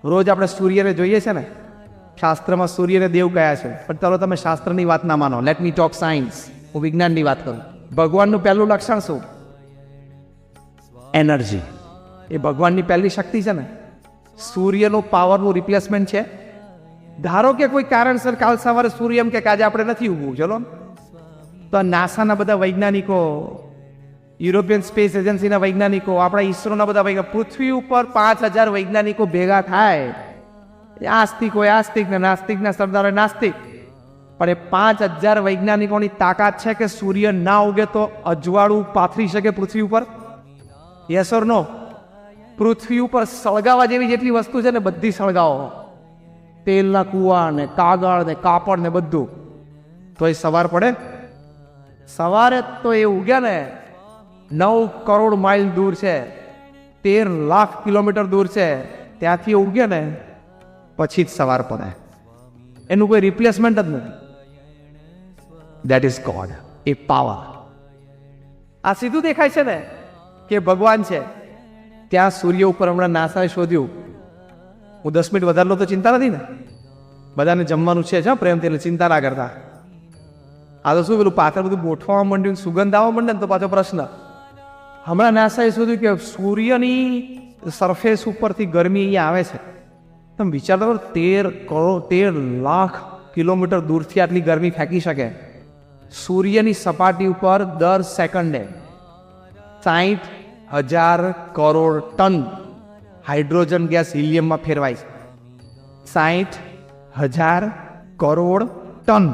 રોજ આપણે સૂર્યને જોઈએ છે ને, શાસ્ત્રમાં સૂર્યને દેવ કયા છે, પણ ચાલો તમે શાસ્ત્રની વાત ના માનો, લેટ મી ટોક સાયન્સ, હું વિજ્ઞાનની વાત કરું. ભગવાનનું પહેલું લક્ષણ શું? એનર્જી. એ ભગવાનની પહેલી શક્તિ છે ને. સૂર્યનું પાવરનું રિપ્લેસમેન્ટ છે. ધારો કે કોઈ કારણસર કાલ સવારે સૂર્ય એમ કે આજે આપણે નથી ઊભું, ચલો, તો નાસાના બધા વૈજ્ઞાનિકો, યુરોપિયન સ્પેસ એજન્સીના વૈજ્ઞાનિકો, આપણા ઈસરોના બધા વૈજ્ઞાનિકો, પૃથ્વી ઉપર 5000 વૈજ્ઞાનિકો ભેગા થાય, આસ્તિક હોય આસ્તિક ને નાસ્તિકના સરદાર હોય નાસ્તિક, પણ એ 5000 વૈજ્ઞાનિકોની તાકાત છે કે સૂર્ય ના ઉગે તો અજવાળું પાથરી શકે પૃથ્વી ઉપર? યસ ઓર નો? પૃથ્વી ઉપર સળગાવા જેવી જેટલી વસ્તુ છે ને બધી સળગાવો, તેલના કુવા ને કાગળ ને કાપડ ને બધું, તો એ સવાર પડે? સવારે તો એ ઉગ્યા ને 9 કરોડ માઇલ દૂર છે, 13 લાખ કિલોમીટર દૂર છે, ત્યાંથી ઉગ્યા ને પછી જ સવાર પડે. એનું કોઈ રિપ્લેસમેન્ટ જ નથી. That is God, A power. આ સીધું દેખાય છે ને કે ભગવાન છે. ત્યાં સૂર્ય ઉપર હમણાં નાસાએ શોધ્યું, હું 10 મિનિટ વધારલો તો ચિંતા નથી ને, બધાને જમવાનું છે પ્રેમથી, એટલે ચિંતા ના કરતા. આ તો શું પેલું પાછળ બધું ગોઠવવા માંડ્યું, સુગંધ આવવા માંડે ને તો પાછો પ્રશ્ન. હમણાં નાસાએ શોધ્યું કે સૂર્યની સરફેસ ઉપરથી ગરમી અહીંયા આવે છે. તમે વિચાર કરો, 13 લાખ કિલોમીટર દૂરથી આટલી ગરમી ફેંકી શકે. સૂર્યની સપાટી ઉપર દર સેકન્ડે 60,000 કરોડ ટન હાઇડ્રોજન ગેસ હિલિયમમાં ફેરવાય છે. 60,000 કરોડ ટન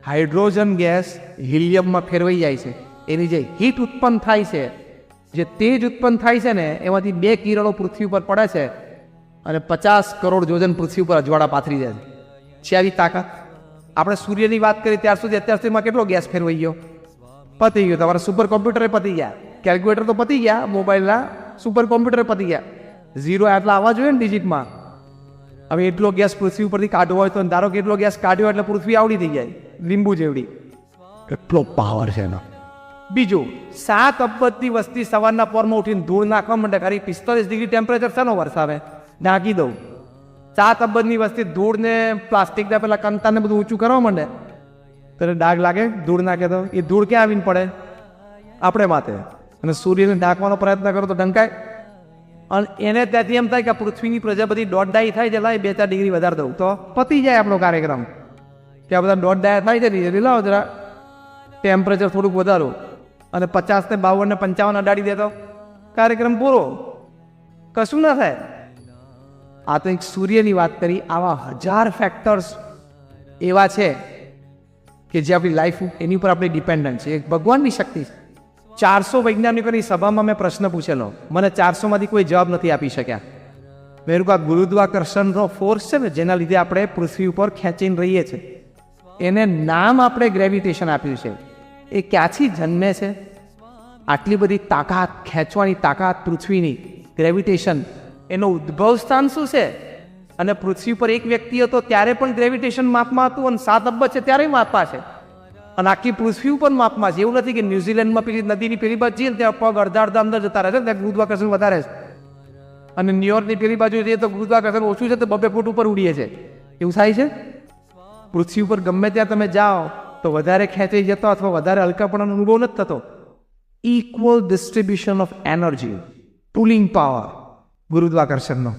હાઇડ્રોજન ગેસ હિલિયમમાં ફેરવાઈ જાય છે. એની જે હીટ ઉત્પન્ન થાય છે, જે તેજ ઉત્પન્ન થાય છે ને, એમાંથી 2 કિરણો પૃથ્વી ઉપર પડે છે અને 50 કરોડ યોજન પૃથ્વી ઉપર અજવાળા પાથરી જાય છે. આવી તાકાત. આપણે સૂર્યની વાત કરી ત્યાર સુધીમાં કેટલો ગેસ ફેરવાઈ ગયો? પતી ગયો. તમારા સુપર કોમ્પ્યુટરે પતી ગયા, કેલ્ક્યુલેટર તો પતી ગયા, મોબાઈલના સુપર કોમ્પ્યુટર પતી ગયા. 0 આટલા આવવા જોઈએ ને ડિજિટમાં. હવે એટલો ગેસ પૃથ્વી ઉપરથી કાઢવો હોય તો ધારો કે એટલો ગેસ કાઢ્યો એટલે પૃથ્વી આવડી થઈ જાય, લીંબુ જેવડી. કેટલો પાવર છે એનો. બીજું, 7 અબજની વસ્તી સવારના પોરમાં ઉઠીને ધૂળ નાખવા માંડે. ખાલી 45 ડિગ્રી ટેમ્પરેચર શાનો વરસાવે? ઢાંકી દઉં. 7 અબજની વસ્તી ધૂળને પ્લાસ્ટિકના પેલા કંતાને બધું ઊંચું કરવા માંડે તો ડાઘ લાગે? ધૂળ નાખે તો એ ધૂળ ક્યાં આવીને પડે? આપણે માથે. અને સૂર્યને ઢાંકવાનો પ્રયત્ન કરો તો ઢંકાય. અને એને ત્યાંથી એમ થાય કે પૃથ્વીની પ્રજા બધી દોઢ-ડાઈ થાય છે, લાય 2-4 ડિગ્રી વધારે દઉં તો પતી જાય આપણો કાર્યક્રમ. કે આ બધા દોઢ-ડાયા થાય છે ને, લાવો જરા ટેમ્પરેચર થોડુંક વધારું અને 50 ને 52 ને 55 અડાડી દેતો, કાર્યક્રમ પૂરો. કશું ના થાય. આ તો એક સૂર્યની વાત કરી. આવા 1000 ફેક્ટર્સ એવા છે કે જે આપણી લાઈફ એની ઉપર આપણી ડિપેન્ડન્ટ છે. એક ભગવાનની શક્તિ છે. 400 વૈજ્ઞાનિકોની સભામાં મેં પ્રશ્ન પૂછેલો, મને 400 માંથી કોઈ જવાબ નથી આપી શક્યા. મેં આ ગુરુત્વાકર્ષણનો ફોર્સ છે ને, જેના લીધે આપણે પૃથ્વી ઉપર ખેંચીને રહીએ છીએ, એને નામ આપણે ગ્રેવિટેશન આપ્યું છે. એ ક્યાંથી જન્મે છે? આટલી બધી તાકાત, ખેંચવાની તાકાત પૃથ્વીની, ગ્રેવિટેશન, એનો ઉદ્ભવ સ્થાન શું છે? અને પૃથ્વી પર એક વ્યક્તિ હતો ત્યારે પણ ગ્રેવિટેશન માપમાં હતું, અને 7 અબજ છે ત્યારે માપમાં છે, અને આખી પૃથ્વી ઉપર માપમાં છે. એવું નથી કે ન્યુઝીલેન્ડમાં પેલી નદીની પેલી બાજુ જઈએ ને ત્યાં પગ અડધા અંદર જતા રહે છે, ત્યાં ગુરુત્વાકર્ષણ વધારે છે, અને ન્યુયોર્કની પેલી બાજુ જઈએ તો ગુરુત્વાકર્ષણ ઓછું છે તો 2 ફૂટ ઉપર ઉડીએ છે. એવું થાય છે? પૃથ્વી ઉપર ગમે ત્યાં તમે જાઓ તો વધારે ખેંચાઈ જતો અથવા વધારે હલકાપણાનો અનુભવ નથી થતો. Equal distribution of energy, pulling power ગુરુત્વાકર્ષણનો.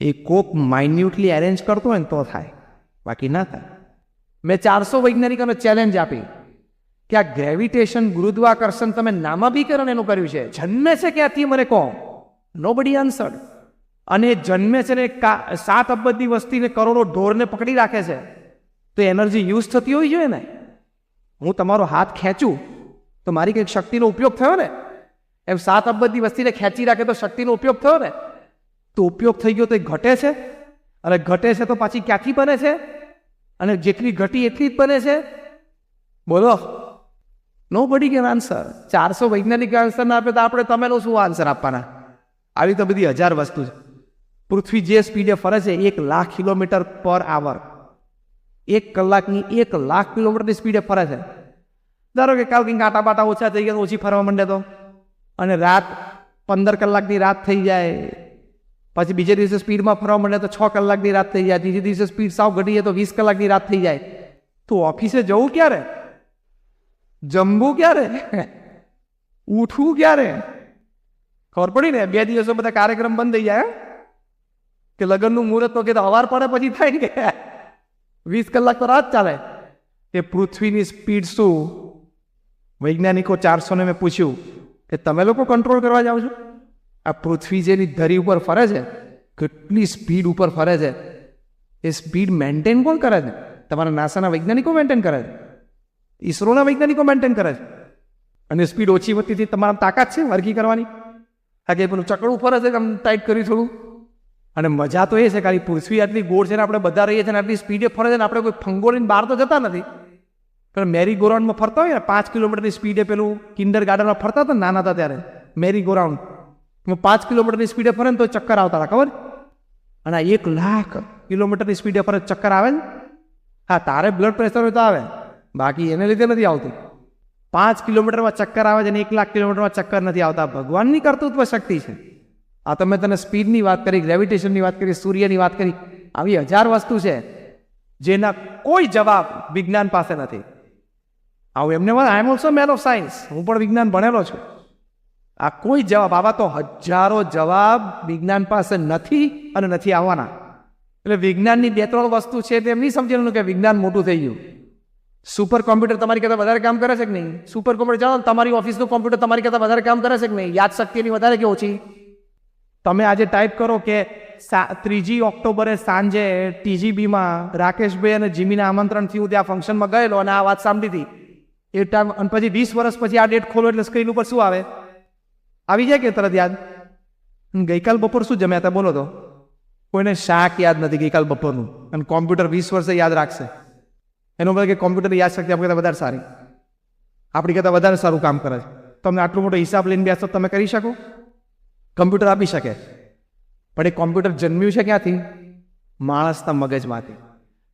એ કોક માઇન્યુટલી એરેન્જ કરતો હોય ને તો થાય, બાકી ના થાય. મેં 400 વૈજ્ઞાનિકોને ચેલેન્જ આપી કે આ ગ્રેવિટેશન, ગુરુત્વાકર્ષણ તમે નામાભીકરણ એનું કર્યું છે, જન્મે છે ક્યાંથી મને કહો? Nobody answered. અને જન્મે છે ને 7 અબજની વસ્તીને, કરોડો ઢોરને પકડી રાખે છે, તો એનર્જી યુઝ થતી હોવી જોઈએ ને. હું તમારો હાથ ખેંચું તો મારી કંઈક શક્તિનો ઉપયોગ થયો ને. એમ 7 અબજની વસ્તીને ખેંચી રાખે તો શક્તિનો ઉપયોગ થયો ને. તો ઉપયોગ થઈ ગયો તો એ ઘટે છે, અને ઘટે છે તો પાછી ક્યાંથી બને છે? અને જેટલી ઘટી એટલી જ બને છે. બોલો, નોબડી કેન આન્સર. 400 વૈજ્ઞાનિક આન્સર ના આપે તો આપણે તમેનો શું આન્સર આપવાના? આવી તો બધી 1000 વસ્તુ છે. પૃથ્વી જે સ્પીડે ફરે છે 1 લાખ કિલોમીટર પર આવર, 1 કલાકની 1 લાખ કિલોમીટરની સ્પીડે ફરે છે. ધારો કે કાલ કંઈક આટા બાટા ઓછા થઈ ગયા, ઓછી ફરવા માંડે તો, અને રાત 15 કલાકની રાત થઈ જાય, પછી બીજે દિવસે સ્પીડમાં ફરવા માંડે તો 6 કલાકની રાત થઈ જાય, ત્રીજે દિવસે સ્પીડ સાવ ઘટી જાય તો 20 કલાકની રાત થઈ જાય. તો ઓફિસે જવું ક્યારે, જમવું ક્યારે, ઉઠવું ક્યારે? ખબર પડી ને 2 દિવસો બધા કાર્યક્રમ બંધ થઈ જાય કે લગ્નનું મુહૂર્ત તો કે અવાર પડે પછી થાય ને કે 20 કલાક તો રાત ચાલે. એ પૃથ્વીની સ્પીડ શું? વૈજ્ઞાનિકો 400 ને મેં પૂછ્યું કે તમે લોકો કંટ્રોલ કરવા જાઓ છો? આ પૃથ્વી જેની ધરી ઉપર ફરે છે, કેટલી સ્પીડ ઉપર ફરે છે, એ સ્પીડ મેન્ટેન કોણ કરે છે? તમારા નાસાના વૈજ્ઞાનિકો મેન્ટેન કરે છે, ઈસરોના વૈજ્ઞાનિકો મેન્ટેન કરે છે. અને સ્પીડ ઓછી વધતી તમારા તાકાત છે વર્ગી કરવાની? આ કે પેલું ચકડું ફરે છે આમ ટાઈટ કર્યું થોડું. અને મજા તો એ છે ખાલી પૃથ્વી આટલી ગોળ છે ને આપણે બધા રહીએ છીએ ને આટલી સ્પીડે ફરે છે ને આપણે કોઈ ફંગોળીને બહાર તો જતા નથી. પણ મેરી ગોરાઉન્ડમાં ફરતા હોય ને 5 કિલોમીટરની સ્પીડે પેલું કિન્ડર ગાર્ડનમાં ફરતા હતા નાના હતા ત્યારે મેરી ગોરાઉન્ડ 5 કિલોમીટરની સ્પીડે ફરે ને તો ચક્કર આવતા હતા, ખબર? અને 1 લાખ કિલોમીટરની સ્પીડે ફરે ચક્કર આવે ને? હા, તારે બ્લડ પ્રેશર હોય તો આવે, બાકી એને લીધે નથી આવતું. 5 કિલોમીટરમાં ચક્કર આવે છે ને 1 લાખ કિલોમીટરમાં ચક્કર નથી આવતા. ભગવાનની કર્તૃત્વ શક્તિ છે. આ તમે તને સ્પીડની વાત કરી, ગ્રેવિટેશનની વાત કરી, સૂર્યની વાત કરી, આવી 1000 વસ્તુ છે જેના કોઈ જવાબ વિજ્ઞાન પાસે નથી. આવું એમને I am also man of science, હું પણ વિજ્ઞાન ભણેલો છું. આ કોઈ જવાબ, આવા તો હજારો જવાબ વિજ્ઞાન પાસે નથી અને નથી આવવાના. એટલે વિજ્ઞાનની 2-3 વસ્તુ છે તેમ નહીં સમજેલું કે વિજ્ઞાન મોટું થઈ ગયું. સુપર કોમ્પ્યુટર તમારી કરતાં વધારે કામ કરે છે કે નહીં? સુપર કોમ્પ્યુટર જાણો, તમારી ઓફિસનું કોમ્પ્યુટર તમારી કરતાં વધારે કામ કરે છે કે નહીં? યાદશક્તિની વધારે કે ઓછી? તમે આજે ટાઈપ કરો કે 3 ઓક્ટોબરે સાંજે TGBમાં રાકેશભાઈ અને જીમીના આમંત્રણથી હું ત્યાં ફંક્શનમાં ગયેલો અને આ વાત સાંભળી હતી એ ટાઈમ. અને પછી 20 વર્ષ પછી આ ડેટ ખોલો એટલે સ્ક્રીન ઉપર શું આવે? આવી જાય કે તરત યાદ? ગઈકાલ બપોર શું જમ્યા હતા બોલો તો? કોઈને શાક યાદ નથી ગઈકાલ બપોરનું, અને કોમ્પ્યુટર 20 વર્ષે યાદ રાખશે. એનો મતલબ કે કોમ્પ્યુટરની યાદશક્તિ આપણી કરતાં વધારે સારી, આપણી કરતાં વધારે સારું કામ કરે છે. તમને આટલો મોટો હિસાબ લઈને બેસો તમે કરી શકો? કમ્પ્યુટર આપી શકે, પણ એ કોમ્પ્યુટર જન્મ્યું છે ક્યાંથી? માણસના મગજમાંથી.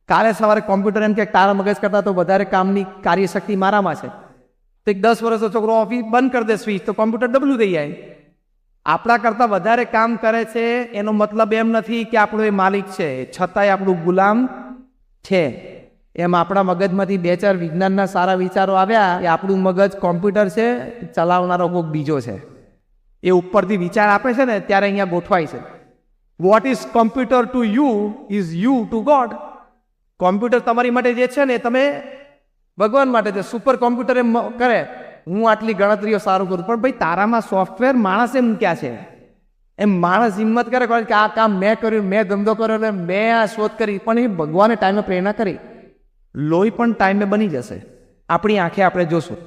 કાલે સવારે કોમ્પ્યુટર એમ કે તારા મગજ કરતાં તો વધારે કામની કાર્યશક્તિ મારામાં છે. તો 10 વર્ષનો છોકરો ઓફિસ બંધ કરી દે સ્વિચ તો કોમ્પ્યુટર ડબલું થઈ જાય. આપણા કરતાં વધારે કામ કરે છે એનો મતલબ એમ નથી કે આપણો એ માલિક છે, છતાંય આપણું ગુલામ છે. એમ આપણા મગજમાંથી 2-4 વિજ્ઞાનના સારા વિચારો આવ્યા એ આપણું મગજ કોમ્પ્યુટર છે, ચલાવનારો કોઈક બીજો છે. એ ઉપરથી વિચાર આપે છે ને ત્યારે અહીંયા ગોઠવાય છે. What is computer to you is you two God. Computer તમારી માટે જે છે ને એ તમે ભગવાન માટે છે. સુપર કોમ્પ્યુટર એમ કરે હું આટલી ગણતરીઓ સારું કરું, પણ ભાઈ તારામાં સોફ્ટવેર માણસે મૂક્યા છે. એમ માણસ હિંમત કરે કે આ કામ મેં કર્યું, મેં ધંધો કર્યો ને મેં આ શોધ કરી, પણ એ ભગવાને ટાઈમે પ્રેરણા કરી. લોહી પણ ટાઈમે બની જશે, આપણી આંખે આપણે જોશું.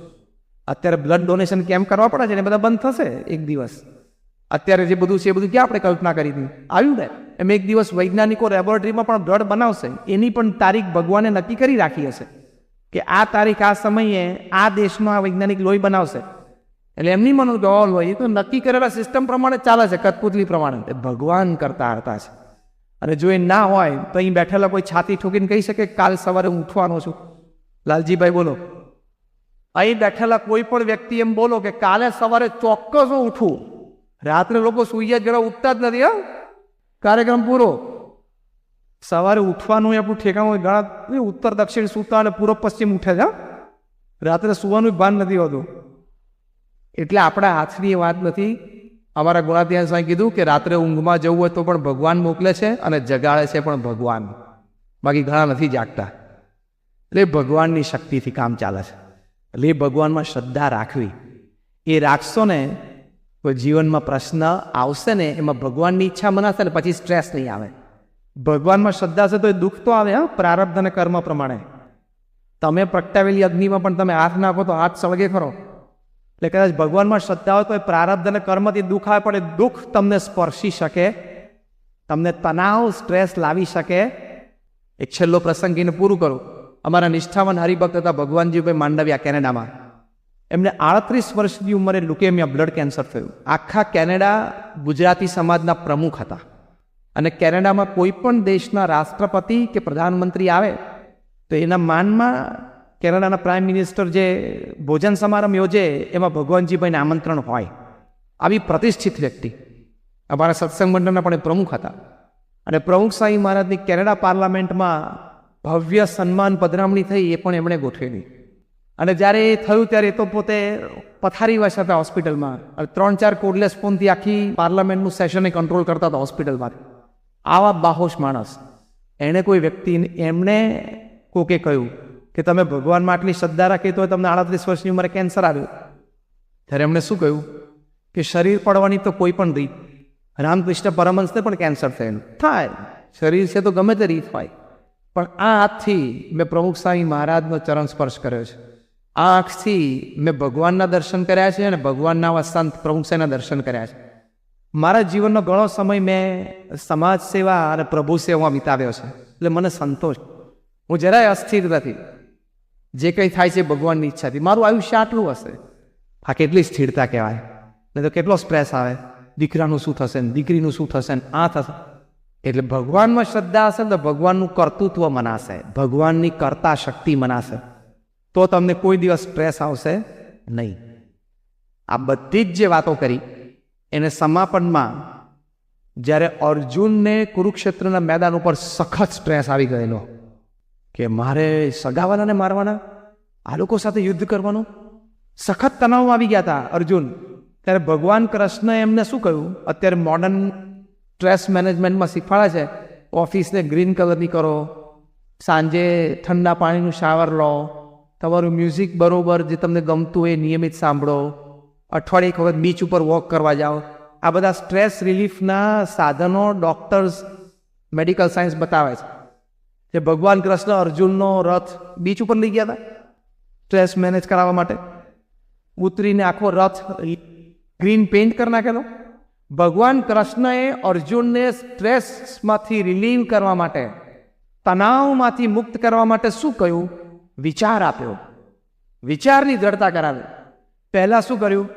અત્યારે બ્લડ ડોનેશન કેમ્પ કરવા પડે છે ને બધા બંધ થશે એક દિવસ. અત્યારે જે બધું છે એ બધું ક્યાં આપણે કલ્પના કરી હતી? આવ્યું ને એમ એક દિવસ વૈજ્ઞાનિકો લેબોરેટરીમાં પણ બ્લડ બનાવશે. એની પણ તારીખ ભગવાને નક્કી કરી રાખી હશે કે આ તારીખ આ સમયે આ દેશનો આ વૈજ્ઞાનિક લોહી બનાવશે. એટલે એમની મનો કે લોહી તો નક્કી કરેલા સિસ્ટમ પ્રમાણે ચાલે છે, કઠપુતલી પ્રમાણે. એ ભગવાન કરતા હતા છે. અને જો એ ના હોય તો અહીં બેઠેલા કોઈ છાતી ઠોકીને કહી શકે કાલ સવારે હું ઉઠવાનો છું? લાલજીભાઈ બોલો. અહીં બેઠેલા કોઈ પણ વ્યક્તિ એમ બોલો કે કાલે સવારે ચોક્કસ હું ઉઠું. રાત્રે લોકો સુઈ જાય જરા ઉઠતા જ નથી. હા, કાર્યક્રમ પૂરો. સવારે ઉઠવાનું આપણું ઠેકાણું ઘણા ઉત્તર દક્ષિણ સૂતા અને પૂર્વ પશ્ચિમ ઉઠે છે. રાત્રે સુવાનું ભાન નથી હોતું. એટલે આપણા હાથની વાત નથી. અમારા ગુણાધ્યાન સ્વામી કીધું કે રાત્રે ઊંઘમાં જવું હોય તો પણ ભગવાન મોકલે છે અને જગાડે છે પણ ભગવાન, બાકી ઘણા નથી જાગતા. એટલે ભગવાનની શક્તિથી કામ ચાલે છે. એટલે એ ભગવાનમાં શ્રદ્ધા રાખવી. એ રાખશો ને તો જીવનમાં પ્રશ્ન આવશે ને એમાં ભગવાનની ઈચ્છા મનાશે ને પછી સ્ટ્રેસ નહીં આવે. ભગવાનમાં શ્રદ્ધા છે તો એ દુઃખ તો આવે. હા, પ્રારબ્ધ અને કર્મ પ્રમાણે. તમે પ્રગટાવેલી અગ્નિમાં પણ તમે હાથ નાખો તો હાથ સળગે ખરો. એટલે કદાચ ભગવાનમાં શ્રદ્ધા હોય તો એ પ્રારબ્ધ અને કર્મથી દુઃખ આવે, પણ એ દુઃખ તમને સ્પર્શી શકે, તમને તણાવ સ્ટ્રેસ લાવી શકે. એક છેલ્લો પ્રસંગ કહીને પૂરું કરું. અમારા નિષ્ઠાવાન હરિભક્ત હતા ભગવાનજીભાઈ માંડવિયા, કેનેડામાં. એમને 38 વર્ષની ઉંમરે લ્યુકેમિયા બ્લડ કેન્સર થયું. આખા કેનેડા ગુજરાતી સમાજના પ્રમુખ હતા. અને કેનેડામાં કોઈ પણ દેશના રાષ્ટ્રપતિ કે પ્રધાનમંત્રી આવે તો એના માનમાં કેનેડાના પ્રાઇમ મિનિસ્ટર જે ભોજન સમારંભ યોજે એમાં ભગવાનજીભાઈને આમંત્રણ હોય. આવી પ્રતિષ્ઠિત વ્યક્તિ. અમારા સત્સંગ મંડળના પણ એ પ્રમુખ હતા. અને પ્રમુખ સ્વામી મહારાજની કેનેડા પાર્લામેન્ટમાં ભવ્ય સન્માન પધરામણી થઈ, એ પણ એમણે ગોઠવેલી. અને જ્યારે એ થયું ત્યારે એ તો પોતે પથારીવશ હતા હોસ્પિટલમાં. 3-4 કોડલેસ ફોનથી આખી પાર્લામેન્ટનું સેશનને કંટ્રોલ કરતા હતા હોસ્પિટલમાં. આવા બાહોશ માણસ, એણે કોઈ વ્યક્તિ, એમણે કોકે કહ્યું કે તમે ભગવાનમાં આટલી શ્રદ્ધા રાખી તો તમને 38 વર્ષની ઉંમરે કેન્સર આવ્યું. ત્યારે એમણે શું કહ્યું કે શરીર પડવાની તો કોઈ પણ રીત, રામકૃષ્ણ પરમહંસને પણ કેન્સર થયેલું થાય, શરીર છે તો ગમે તે રીત હોય, પણ આ હાથથી મેં પ્રમુખ સ્વામી મહારાજનો ચરણ સ્પર્શ કર્યો છે, આ આંખથી મેં ભગવાનના દર્શન કર્યા છે અને ભગવાનના આવા સંત પ્રમુખ સ્વામીના દર્શન કર્યા છે. મારા જીવનનો ઘણો સમય મેં સમાજ સેવા અને પ્રભુ સેવામાં વિતાવ્યો છે, એટલે મને સંતોષ, હું જરાય અસ્થિર નથી. જે કંઈ થાય છે ભગવાનની ઈચ્છાથી. મારું આયુષ્ય આટલું હશે, આ કેટલી સ્થિરતા કહેવાય. નહીં તો કેટલો સ્ટ્રેસ આવે, દીકરાનું શું થશે ને દીકરીનું શું થશે ને આ થશે. એટલે ભગવાનમાં શ્રદ્ધા હશે તો ભગવાનનું કર્તૃત્વ મનાશે, ભગવાનની કર્તા શક્તિ મનાશે, તો તમને કોઈ દિવસ સ્ટ્રેસ આવશે નહીં. આ બધી જ જે વાતો કરી એને સમાપનમાં જ્યારે અર્જુનને કુરુક્ષેત્રના મેદાન ઉપર સખત સ્ટ્રેસ આવી ગયેલો કે મારે સગાવાલાને મારવાના, આ લોકો સાથે યુદ્ધ કરવાનું, સખત તણાવમાં આવી ગયા હતા અર્જુન. ત્યારે ભગવાન કૃષ્ણએ એમને શું કહ્યું, અત્યારે મોડર્ન સ્ટ્રેસ મેનેજમેન્ટમાં શીખવાડે છે, ઓફિસને ગ્રીન કલરની કરો, સાંજે ઠંડા પાણીનું શાવર લો, તમારું મ્યુઝિક બરોબર જે તમને ગમતું એ નિયમિત સાંભળો, અઠવાડિયે એક વખત બીચ ઉપર વોક કરવા જાઓ. આ બધા સ્ટ્રેસ રિલીફના સાધનો ડૉક્ટર્સ, મેડિકલ સાયન્સ બતાવે છે. જે ભગવાન કૃષ્ણ અર્જુનનો રથ બીચ ઉપર લઈ ગયા હતા સ્ટ્રેસ મેનેજ કરાવવા માટે, ઉતરીને આખો રથ ગ્રીન પેઇન્ટ કરી નાખેલો. ભગવાન કૃષ્ણએ અર્જુનને સ્ટ્રેસમાંથી રિલીવ કરવા માટે, તણાવમાંથી મુક્ત કરવા માટે શું કહ્યું, વિચાર આપ્યો, વિચારની દ્રઢતા કરાવી. પહેલા શું કર્યું,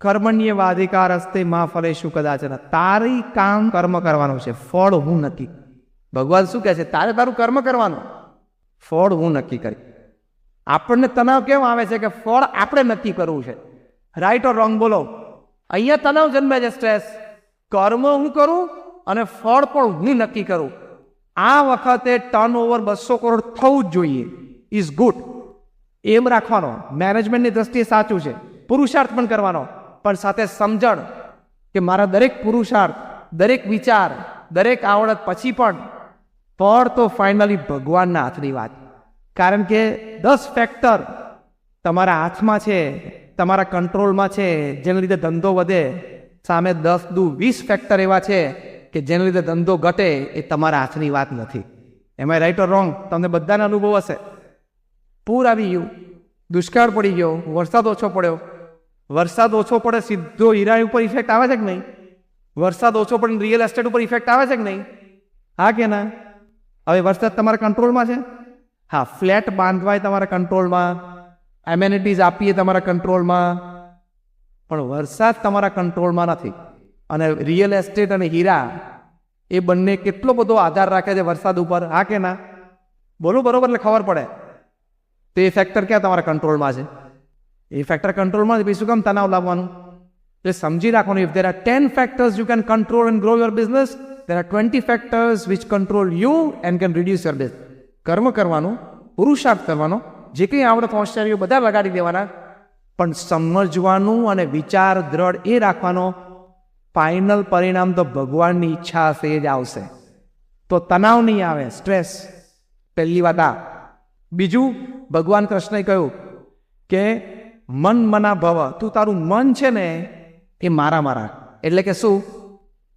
કર્મણ્ય વાધિકાર હસ્તે માં ફલેશુ કદાચન, તારી કામ કર્મ કરવાનું છે, ફળ હું નક્કી. ભગવાન શું કહે છે, તારે તારું કર્મ કરવાનું, ફળ હું નક્કી કરી. આપણને તણાવ કેમ આવે છે કે ફળ આપણે નક્કી કરવું છે. રાઈટ ઓર રોંગ બોલો, અહીંયા તણાવ જન્મે છે, સ્ટ્રેસ. કર્મ હું કરું અને ફળ પણ હું નક્કી કરું. આ વખતે ટર્નઓવર 200 કરોડ થવું જ જોઈએ, ઇઝ ગુડ, એમ રાખવાનો. મેનેજમેન્ટની દ્રષ્ટિએ સાચું છે, પુરુષાર્થ પણ કરવાનો, પણ સાથે સમજણ કે મારા દરેક પુરુષાર્થ, દરેક વિચાર, દરેક આવડત પછી પણ ફળ તો ફાઇનલી ભગવાનના હાથની વાત. કારણ કે 10 ફેક્ટર તમારા હાથમાં છે, તમારા કંટ્રોલમાં છે, જેના લીધે ધંધો વધે. સામે 10 દુ 20 ફેક્ટર એવા છે કે જેના લીધે ધંધો ઘટે. એ તમારા હાથની વાત નથી. એમાં રાઈટ ઓર રોંગ તમને બધાના અનુભવ હશે. પૂર આવી ગયું, દુષ્કાળ પડી ગયો, વરસાદ ઓછો પડ્યો. વરસાદ ઓછો પડે સીધો હીરા ઉપર ઇફેક્ટ આવે છે કે નહીં? વરસાદ ઓછો પડે રિયલ એસ્ટેટ ઉપર ઇફેક્ટ આવે છે કે નહીં? હા કે ના? હવે વરસાદ તમારા કંટ્રોલમાં છે? હા. ફ્લેટ બાંધવાય તમારા કંટ્રોલમાં, એમેનિટીઝ આપીએ તમારા કંટ્રોલમાં, પણ વરસાદ તમારા કંટ્રોલમાં નથી. અને રિયલ એસ્ટેટ અને હીરા એ બંને કેટલો બધો આધાર રાખે છે વરસાદ ઉપર. હા કે ના? બોલો બરોબર, એટલે ખબર પડે. તો એ ફેક્ટર ક્યાં તમારા કંટ્રોલમાં છે? એ ફેક્ટર કંટ્રોલમાં છે, પછી શું કામ તણાવ લાવવાનું? એટલે સમજી રાખવાનું, if there are 10 factors you can control and grow your business, there are 20 factors which control you and can reduce your business. કર્મ કરવાનું, પુરુષાર્થ કરવાનો, જે કંઈ આવડત હોશિયારીઓ બધા લગાડી દેવાના, પણ સમજવાનું અને વિચાર દ્રઢ એ રાખવાનો. ફાઇનલ પરિણામ તો ભગવાનની ઈચ્છા હશે એ જ આવશે. તો તણાવ નહીં આવે, સ્ટ્રેસ. પહેલી વાત આ. બીજું, ભગવાન કૃષ્ણએ કહ્યું કે મન મના ભવ, તું તારું મન છે ને એ મારા. એટલે કે શું?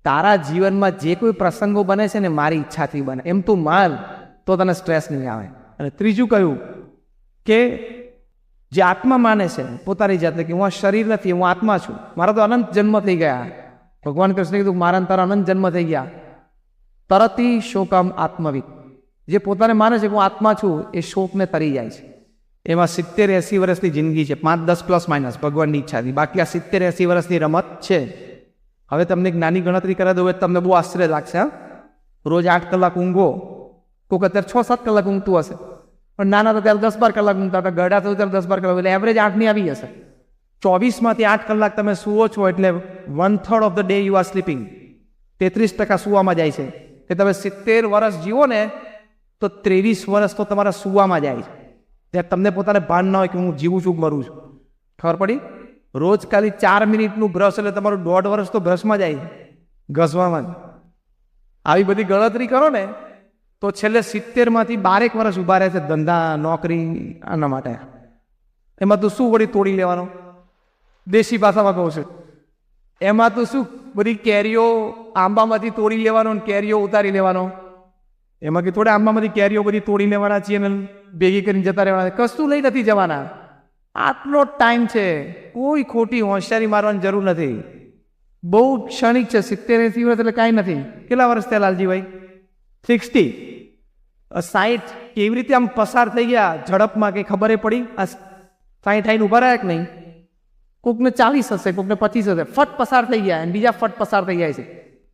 તારા જીવનમાં જે કોઈ પ્રસંગો બને છે ને મારી ઈચ્છાથી બને, એમ તું માન, તો તને સ્ટ્રેસ નહીં આવે. અને ત્રીજું કહ્યું કે જે આત્મા માને છે પોતાની જાતને કે હું આ શરીર નથી, હું આત્મા છું, મારા તો અનંત જન્મ થઈ ગયા. ભગવાન કૃષ્ણે કીધું મારા તારા અનંત જન્મ થઈ ગયા. તરતી શોકમ આત્મવિદ, જે પોતાને માને છે કે હું આત્મા છું, એ શોકને તરી જાય છે. એમાં 70-80 વર્ષની જિંદગી છે, 5-10 પ્લસ માઇનસ ભગવાનની ઈચ્છાથી. બાકી આ 70-80 વર્ષની રમત છે. હવે તમને એક નાની ગણતરી કરી દઉં, તમને બહુ આશ્ચર્ય લાગશે. રોજ 8 કલાક ઊંઘો, કોઈક અત્યારે 6-7 કલાક ઊંઘતું હશે, પણ નાના તો ત્યારે 10-12 કલાક ઊંઘતા હતા, ગરડા થયું ત્યારે 10-12 કલાક, એટલે એવરેજ 8ની આવી હશે. 24માંથી 8 કલાક તમે સૂવો છો, એટલે 1/3 of the day you are sleeping. 33% સૂવામાં જાય છે. કે તમે 70 વર્ષ જીવો ને તો 23 વર્ષ તો તમારા સૂવામાં જાય છે, ત્યારે તમને પોતાને ભાન ના હોય કે હું જીવું છું, મરું છું. ખબર પડી? રોજ ખાલી 4 મિનિટનું બ્રશ એટલે તમારું 1.5 વર્ષ તો બ્રશમાં જાય, ઘસવામાં. આવી બધી ગણતરી કરો ને તો છેલ્લે 70માંથી 12 વર્ષ ઊભા રહે છે ધંધા, નોકરી, આના માટે. એમાં તું શું વળી તોડી લેવાનો? દેશી ભાષામાં કહું છું, એમાં તું શું બધી કેરીઓ આંબામાંથી તોડી લેવાનો ને કેરીઓ ઉતારી લેવાનો? એમાં કે થોડા આંબામાંથી કેરીઓ બધી તોડી લેવાના છીએ અને ભેગી કરીને જતા રહેવાના? કશું લઈ નથી જવાના. આટલો ટાઈમ છે, કોઈ ખોટી હોશિયારી મારવાની જરૂર નથી. બહુ ક્ષણિક છે. 70-80 વર્ષ એટલે કાંઈ નથી. કેટલા વર્ષ થયા લાલજીભાઈ? 60. 60 કેવી રીતે આમ પસાર થઈ ગયા ઝડપમાં, કંઈ ખબર પડી? આ 60 આઈને ઉભા રહ્યા કે નહીં? કોકને 40 હશે, કોકને 25 હશે, ફટ પસાર થઈ ગયા અને બીજા ફટ પસાર થઈ જાય છે.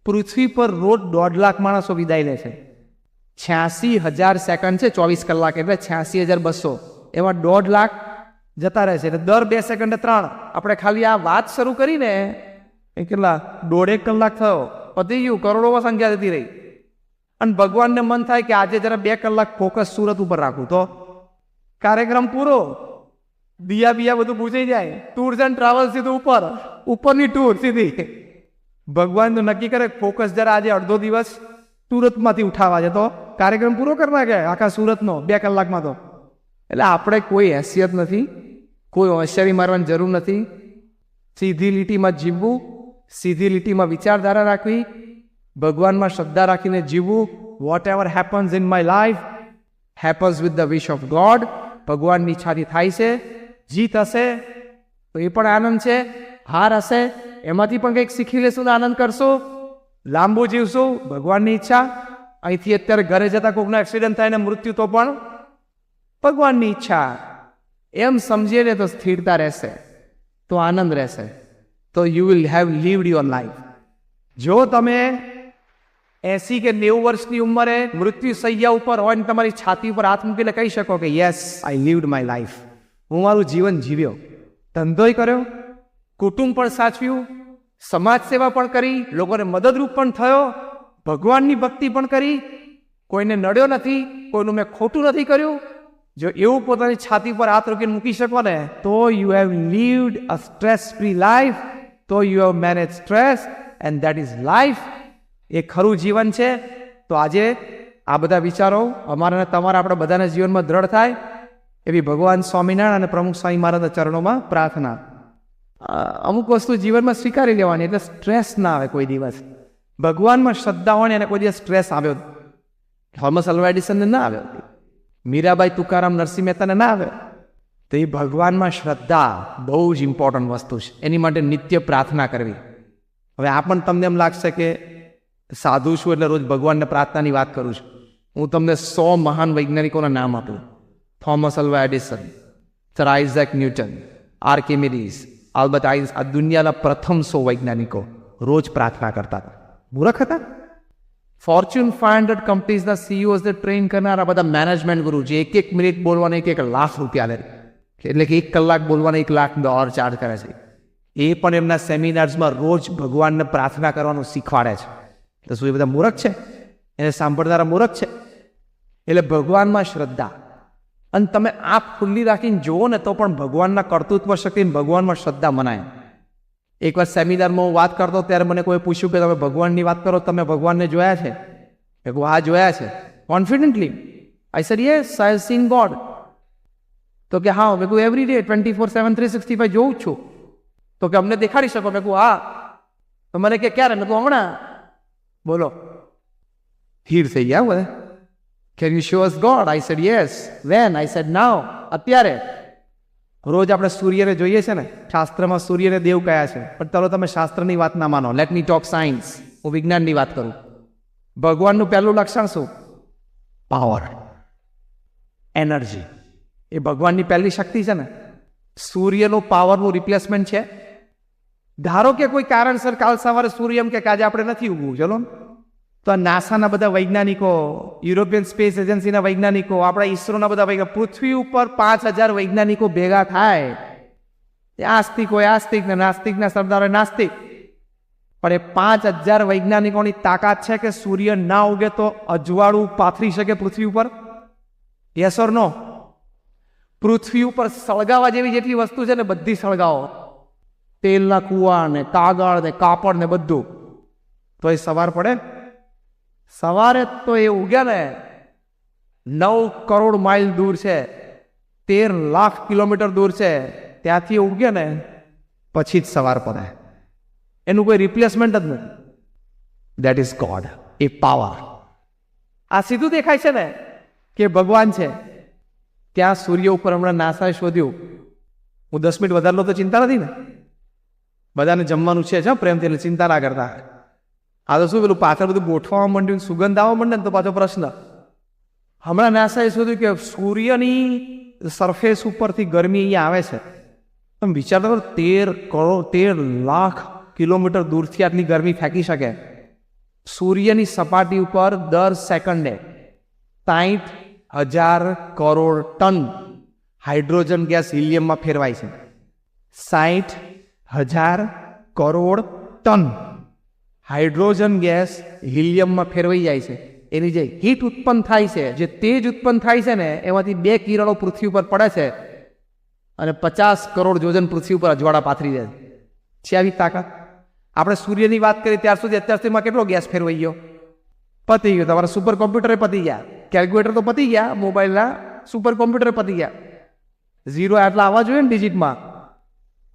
પૃથ્વી પર રોજ 1.5 લાખ માણસો વિદાય લે છે. 86,000 સેકન્ડ છે 24 કલાક, એટલે 86,200. એમાં 1.5 લાખ જતા રહે છે. એટલે દર 2 સેકન્ડે 3. આપણે ખાલી આ વાત શરૂ કરીને એ કેટલા 1.5 કલાક થયો, પતી ગયું, કરોડોમાં સંખ્યા જતી રહી. અને ભગવાનને મન થાય કે આજે જરા 2 કલાક ફોકસ સુરત ઉપર રાખું તો કાર્યક્રમ પૂરો, દિયા બિયા બધું પૂછાઈ જાય. ટૂર્સ એન્ડ ટ્રાવેલ સીધું ઉપરની ટૂર સીધી. ભગવાન તો નક્કી કરે ફોકસ જરા આજે અડધો દિવસ સુરતમાંથી ઉઠાવવા છે તો કાર્યક્રમ પૂરો કરી નાખે આખા સુરતનો 2 કલાકમાં તો. એટલે આપણે કોઈ હેસિયત નથી, કોઈ હોશિયારી મારવાની જરૂર નથી. સીધી લીટીમાં જીવવું, સીધી લીટીમાં વિચારધારા રાખવી, ભગવાનમાં શ્રદ્ધા રાખીને જીવવું. Whatever happens in my life happens with the wish of God. ભગવાનની ઈચ્છાથી થાય છે. જીત હશે તો એ પણ આનંદ છે, હાર હશે એમાંથી પણ કંઈક શીખી લેશું, આનંદ કરશું, લાંબુ જીવશું, ભગવાનની ઈચ્છા. અહીંથી અત્યારે ઘરે જતા કોઈકનો એક્સિડન્ટ થાય ને મૃત્યુ તો પણ ભગવાનની ઈચ્છા. એમ સમજીએ ને તો સ્થિરતા રહેશે, તો આનંદ રહેશે, તો you will have lived your life. જો તમે 80 કે 90 વર્ષની ઉંમરે મૃત્યુ સૈયા ઉપર હોય ને તમારી છાતી ઉપર હાથ મૂકીને કહી શકો કે yes I lived my life, હું મારું જીવન જીવ્યો, ધંધોય કર્યો, કુટુંબ પણ સાચવ્યું, સમાજ સેવા પણ કરી, લોકોને મદદરૂપ પણ થયો, ભગવાનની ભક્તિ પણ કરી, કોઈને નડ્યો નથી, કોઈનું મેં ખોટું નથી કર્યું. જો એવું પોતાની છાતી પર હાથ રોકીને મૂકી શકો ને તો you have lived a stress free life, તો you have manage stress and that is life. એ ખરું જીવન છે. તો આજે આ બધા વિચારો અમારા અને તમારા આપણા બધાના જીવનમાં દ્રઢ થાય એવી ભગવાન સ્વામિનારાયણ અને પ્રમુખ સ્વામી મહારાજના ચરણોમાં પ્રાર્થના. અમુક વસ્તુ જીવનમાં સ્વીકારી લેવાની એટલે સ્ટ્રેસ ના આવે કોઈ દિવસ. ભગવાનમાં શ્રદ્ધા હોય ને એને કોઈ દિવસ સ્ટ્રેસ આવ્યો, થોમસ અલ્વા એડિસનને ના આવ્યો, મીરાબાઈ તુકારામ નરસિંહ મહેતાને ના આવ્યો. તો એ ભગવાનમાં શ્રદ્ધા બહુ જ ઇમ્પોર્ટન્ટ વસ્તુ છે. એની માટે નિત્ય પ્રાર્થના કરવી. હવે આ પણ તમને એમ લાગશે કે સાધુ છું એટલે રોજ ભગવાનને પ્રાર્થનાની વાત કરું છું. હું તમને 100 મહાન વૈજ્ઞાનિકોના નામ આપું. Thomas Alva Edison, sir Isaac Newton, Archimedes, Albert Einstein, આ દુનિયાના પ્રથમ 100 વૈજ્ઞાનિકો રોજ પ્રાર્થના કરતા હતા. મૂર્ખ હતા? ફોર્ચ્યુન 500 કંપનીઝના CEOs ને ટ્રેન કરનારા બધા મેનેજમેન્ટ ગુરુ જે 1 મિનિટ બોલવાના 1 લાખ રૂપિયા લે, એટલે કે 1 કલાક બોલવાના $1 લાખ ચાર્જ કરે છે. એ પણ એમના સેમિનાર્સમાં રોજ ભગવાનને પ્રાર્થના કરવાનું શીખવાડે છે. તો શું એ બધા મૂર્ખ છે? એને સાંભળનારા મૂર્ખ છે? એટલે ભગવાનમાં શ્રદ્ધા. અને તમે આંખ ખુલ્લી રાખીને જુઓ ને તો પણ ભગવાનના કર્તૃત્વ શક્તિ, ભગવાનમાં શ્રદ્ધા મનાય. એકવાર સેમિનારમાં હું વાત કરતો ત્યારે મને કોઈ પૂછ્યું કે તમે ભગવાનની વાત કરો, તમે ભગવાનને જોયા છે? મેં કહ્યું હા જોયા છે. Confidently I said yes I have seen God. તો કે હા. મેં કહ્યું એવરી ડે 24/7 365 જોઉં છું. તો કે અમને દેખાડી શકો? મેં કહ્યું હા. તો મને કે ક્યારે? મેં કહ્યું હમણાં. બોલો, સ્થિર થઈ ગયા બધા. Can you show us God? I said yes. When? I said now. અત્યારે. રોજ આપણે સૂર્યને જોઈએ છે ને, શાસ્ત્રમાં સૂર્યને દેવ કયા છે, પણ ચાલો તમે શાસ્ત્રની વાત ના માનો. Let me talk science. હું વિજ્ઞાનની વાત કરું. ભગવાનનું પહેલું લક્ષણ શું? Power, energy. એ ભગવાનની પહેલી શક્તિ છે ને. સૂર્યનો પાવરનું રિપ્લેસમેન્ટ છે. ધારો કે કોઈ કારણસર કાલ સવારે સૂર્ય એમ કે આજે આપણે નથી ઉગવું, ચલો, તો આ નાસાના બધા વૈજ્ઞાનિકો, યુરોપિયન સ્પેસ એજન્સીના વૈજ્ઞાનિકો, આપણા ઈસરોના બધા વૈજ્ઞાનિકો, પૃથ્વી ઉપર 5000 વૈજ્ઞાનિકો ભેગા થાય. આસ્તિક હોય આસ્તિક ને નાસ્તિકના સરદાર હોય નાસ્તિક. પણ એ 5000 વૈજ્ઞાનિકોની તાકાત છે કે સૂર્ય ના ઉગે તો અજવાળું પાથરી શકે પૃથ્વી ઉપર? યસ ઓર નો? પૃથ્વી ઉપર સળગાવા જેવી જેટલી વસ્તુ છે ને બધી સળગાવો, તેલના કુવા ને કાગળ ને કાપડ ને બધું, તો એ સવાર પડે? સવારે તો એ ઉગ્યા ને 9 કરોડ માઇલ દૂર છે, 13 લાખ કિલોમીટર દૂર છે, ત્યાંથી ઉગ્યા ને પછી જ સવાર પડે. એનું કોઈ રિપ્લેસમેન્ટ જ નથી. That is God, A power. આ સીધું દેખાય છે ને કે ભગવાન છે. ત્યાં સૂર્ય ઉપર હમણાં નાસાએ શોધ્યું, હું 10 મિનિટ વધારે લો તો ચિંતા નથી ને, બધાને જમવાનું છે પ્રેમથી, એટલે ચિંતા ના કરતા. આ તો શું પેલું પાછળ બધું ગોઠવવા માંડ્યું, સુગંધ આવવા માંડે ને તો પાછો પ્રશ્ન. હમણાં નાસાએ શોધ્યું કે સૂર્યની સરફેસ ઉપરથી ગરમી અહીંયા આવે છે. તમે વિચાર કરો, 13 લાખ કિલોમીટર દૂરથી આટલી ગરમી ફેંકી શકે. સૂર્યની સપાટી ઉપર દર સેકન્ડે 60,000 કરોડ ટન હાઇડ્રોજન ગેસ હિલિયમમાં ફેરવાય છે. 60,000 કરોડ ટન હાઇડ્રોજન ગેસ હિલિયમમાં ફેરવાઈ જાય છે. એની જે હીટ ઉત્પન્ન થાય છે, જે તેજ ઉત્પન્ન થાય છે ને, એમાંથી 2 કિરણો પૃથ્વી ઉપર પડે છે અને 50 કરોડ યોજન પૃથ્વી ઉપર અજવાળા પાથરી દે છે. આવી તાકાત. આપણે સૂર્યની વાત કરીએ ત્યાર સુધીમાં કેટલો ગેસ ફેરવાઈ ગયો? પતી ગયો. તમારા સુપર કોમ્પ્યુટરે પતી ગયા, કેલ્ક્યુલેટર તો પતી ગયા, મોબાઈલના સુપર કોમ્પ્યુટરે પતી ગયા. 0 આટલા આવવા જોઈએ ને ડિજિટમાં.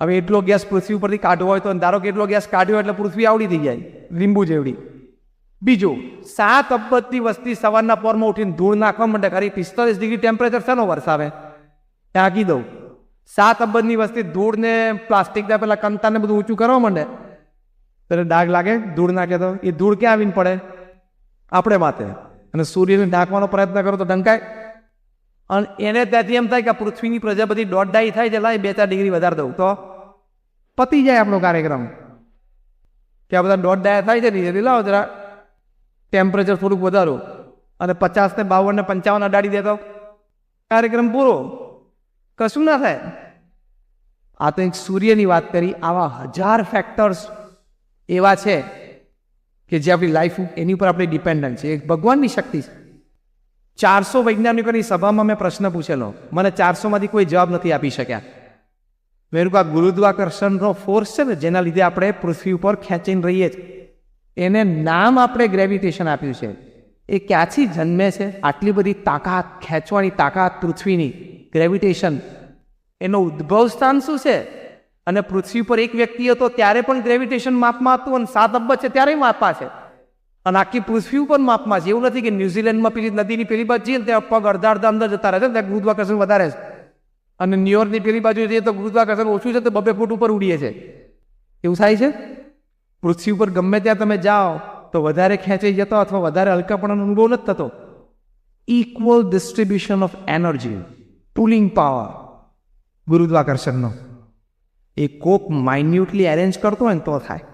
હવે એટલો ગેસ પૃથ્વી ઉપરથી કાઢવો હોય તો ધારો કે એટલો ગેસ કાઢ્યો એટલે પૃથ્વી આવડી થઈ જાય, લીંબુ જેવડી. બીજું, 7 અબજની વસ્તી સવારના પોરમાં ઉઠીને ધૂળ નાખવા માંડે. ખરી 45 ડિગ્રી ટેમ્પરેચર શેનો વરસાવે? ટાંકી દઉં. 7 અબજની વસ્તી ધૂળને પ્લાસ્ટિકના પેલા કંતાને બધું ઊંચું કરવા માંડે, ત્યારે ડાઘ લાગે. ધૂળ નાખે તો એ ધૂળ ક્યાં આવીને પડે? આપણે માથે. અને સૂર્યને ઢાંકવાનો પ્રયત્ન કરો તો ઢંકાય. અને એને ત્યાંથી એમ થાય કે પૃથ્વીની પ્રજાપતિ 1.5 થાય છે, લાય 2-4 ડિગ્રી વધારે દઉં તો પતી જાય આપણો કાર્યક્રમ. કે આ બધા 1.5 થાય છે ને, લાવો જરા ટેમ્પરેચર થોડુંક વધારો અને 50 ને 52 ને 55 અડાડી દેતો કાર્યક્રમ પૂરો. કશું ના થાય. આ તો એક સૂર્યની વાત કરી. આવા 1000 ફેક્ટર્સ એવા છે કે જે આપણી લાઈફ એની ઉપર આપણી ડિપેન્ડન્ટ છે. એક ભગવાનની શક્તિ છે. 400 વૈજ્ઞાનિકોની સભામાં મેં પ્રશ્ન પૂછેલો, મને 400 માંથી કોઈ જવાબ નથી આપી શક્યા. મેં કહ્યું, ગુરુત્વાકર્ષણનો ફોર્સ છે ને, જેના લીધે આપણે પૃથ્વી ઉપર ખેંચીને રહીએ છીએ, એને નામ આપણે ગ્રેવિટેશન આપ્યું છે. એ ક્યાંથી જન્મે છે? આટલી બધી તાકાત, ખેંચવાની તાકાત પૃથ્વીની, ગ્રેવિટેશન, એનો ઉદ્ભવ સ્થાન શું છે? અને પૃથ્વી પર એક વ્યક્તિ હતો ત્યારે પણ ગ્રેવિટેશન માપમાં હતું, અને 7 અબજ છે ત્યારે માપમાં છે, અને આખી પૃથ્વી ઉપર માપમાં છે. એવું નથી કે ન્યુઝીલેન્ડમાં પેલી નદીની પેલી બાજુ જઈએ ત્યાં પગ અડધા અંદર જતા રહે છે, ત્યાં ગુરુત્વાકર્ષણ વધારે છે, અને ન્યુયોર્કની પેલી બાજુ જઈએ તો ગુરુત્વાકર્ષણ ઓછું છે, તો 2 ફૂટ ઉપર ઉડીએ છે. એવું થાય છે? પૃથ્વી ઉપર ગમે ત્યાં તમે જાઓ તો વધારે ખેંચાઈ જતો અથવા વધારે હલકાપણાનો અનુભવ નથી થતો. Equal distribution of energy, pulling power ગુરુત્વાકર્ષણનો. એ કોક માઇન્યુટલી એરેન્જ કરતો હોય ને તો થાય.